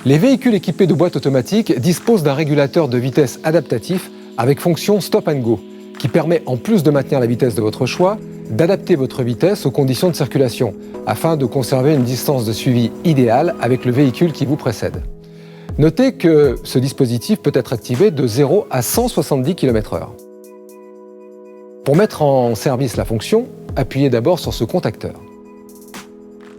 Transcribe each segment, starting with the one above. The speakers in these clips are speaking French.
Les véhicules équipés de boîtes automatiques disposent d'un régulateur de vitesse adaptatif avec fonction Stop and Go, qui permet, en plus de maintenir la vitesse de votre choix, d'adapter votre vitesse aux conditions de circulation, afin de conserver une distance de suivi idéale avec le véhicule qui vous précède. Notez que ce dispositif peut être activé de 0 à 170 km/h. Pour mettre en service la fonction, appuyez d'abord sur ce contacteur.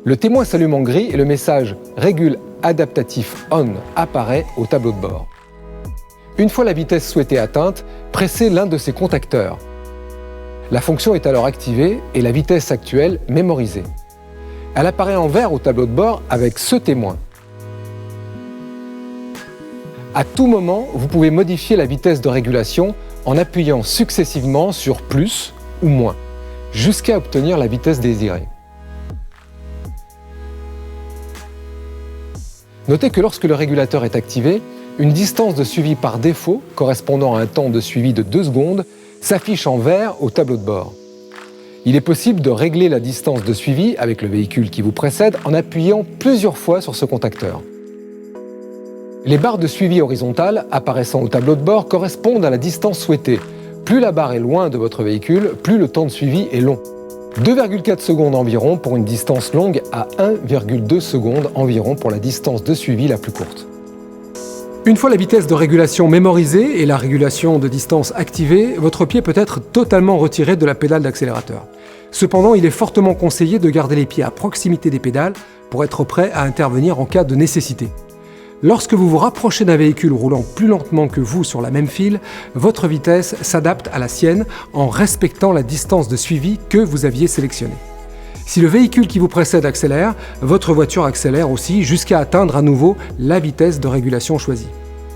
Le témoin s'allume en gris et le message « Régule adaptatif on » apparaît au tableau de bord. Une fois la vitesse souhaitée atteinte, pressez l'un de ces contacteurs. La fonction est alors activée et la vitesse actuelle mémorisée. Elle apparaît en vert au tableau de bord avec ce témoin. À tout moment, vous pouvez modifier la vitesse de régulation en appuyant successivement sur plus ou moins, jusqu'à obtenir la vitesse désirée. Notez que lorsque le régulateur est activé, une distance de suivi par défaut, correspondant à un temps de suivi de 2 secondes, s'affiche en vert au tableau de bord. Il est possible de régler la distance de suivi avec le véhicule qui vous précède en appuyant plusieurs fois sur ce contacteur. Les barres de suivi horizontales apparaissant au tableau de bord correspondent à la distance souhaitée. Plus la barre est loin de votre véhicule, plus le temps de suivi est long. 2,4 secondes environ pour une distance longue à 1,2 secondes environ pour la distance de suivi la plus courte. Une fois la vitesse de régulation mémorisée et la régulation de distance activée, votre pied peut être totalement retiré de la pédale d'accélérateur. Cependant, il est fortement conseillé de garder les pieds à proximité des pédales pour être prêt à intervenir en cas de nécessité. Lorsque vous vous rapprochez d'un véhicule roulant plus lentement que vous sur la même file, votre vitesse s'adapte à la sienne en respectant la distance de suivi que vous aviez sélectionnée. Si le véhicule qui vous précède accélère, votre voiture accélère aussi jusqu'à atteindre à nouveau la vitesse de régulation choisie.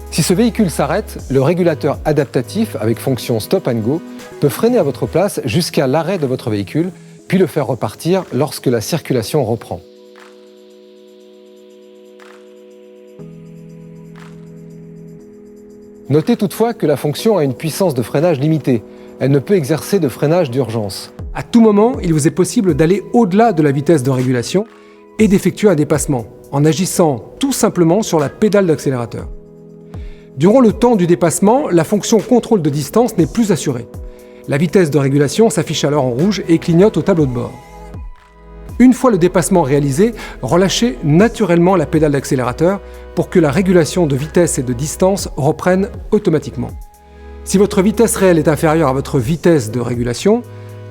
Si ce véhicule s'arrête, le régulateur adaptatif avec fonction Stop and Go peut freiner à votre place jusqu'à l'arrêt de votre véhicule, puis le faire repartir lorsque la circulation reprend. Notez toutefois que la fonction a une puissance de freinage limitée. Elle ne peut exercer de freinage d'urgence. À tout moment, il vous est possible d'aller au-delà de la vitesse de régulation et d'effectuer un dépassement, en agissant tout simplement sur la pédale d'accélérateur. Durant le temps du dépassement, la fonction contrôle de distance n'est plus assurée. La vitesse de régulation s'affiche alors en rouge et clignote au tableau de bord. Une fois le dépassement réalisé, relâchez naturellement la pédale d'accélérateur pour que la régulation de vitesse et de distance reprenne automatiquement. Si votre vitesse réelle est inférieure à votre vitesse de régulation,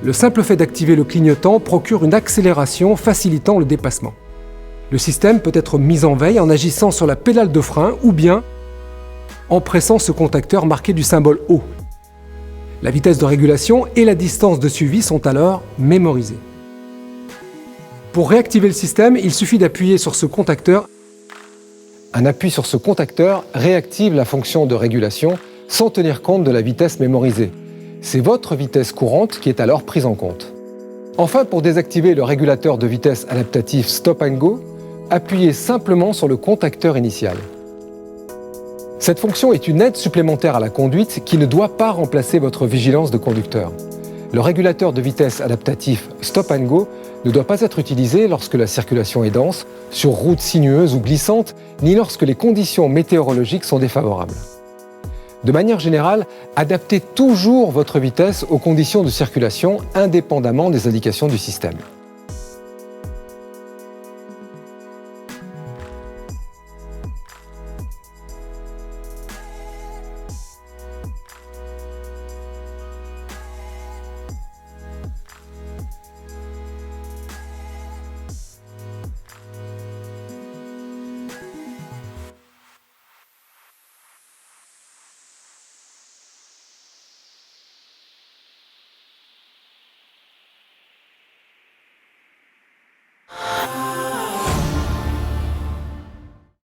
le simple fait d'activer le clignotant procure une accélération facilitant le dépassement. Le système peut être mis en veille en agissant sur la pédale de frein ou bien en pressant ce contacteur marqué du symbole O. La vitesse de régulation et la distance de suivi sont alors mémorisées. Pour réactiver le système, il suffit d'appuyer sur ce contacteur. Un appui sur ce contacteur réactive la fonction de régulation sans tenir compte de la vitesse mémorisée. C'est votre vitesse courante qui est alors prise en compte. Enfin, pour désactiver le régulateur de vitesse adaptatif Stop and Go, appuyez simplement sur le contacteur initial. Cette fonction est une aide supplémentaire à la conduite qui ne doit pas remplacer votre vigilance de conducteur. Le régulateur de vitesse adaptatif Stop and Go ne doit pas être utilisé lorsque la circulation est dense, sur routes sinueuses ou glissantes, ni lorsque les conditions météorologiques sont défavorables. De manière générale, adaptez toujours votre vitesse aux conditions de circulation indépendamment des indications du système.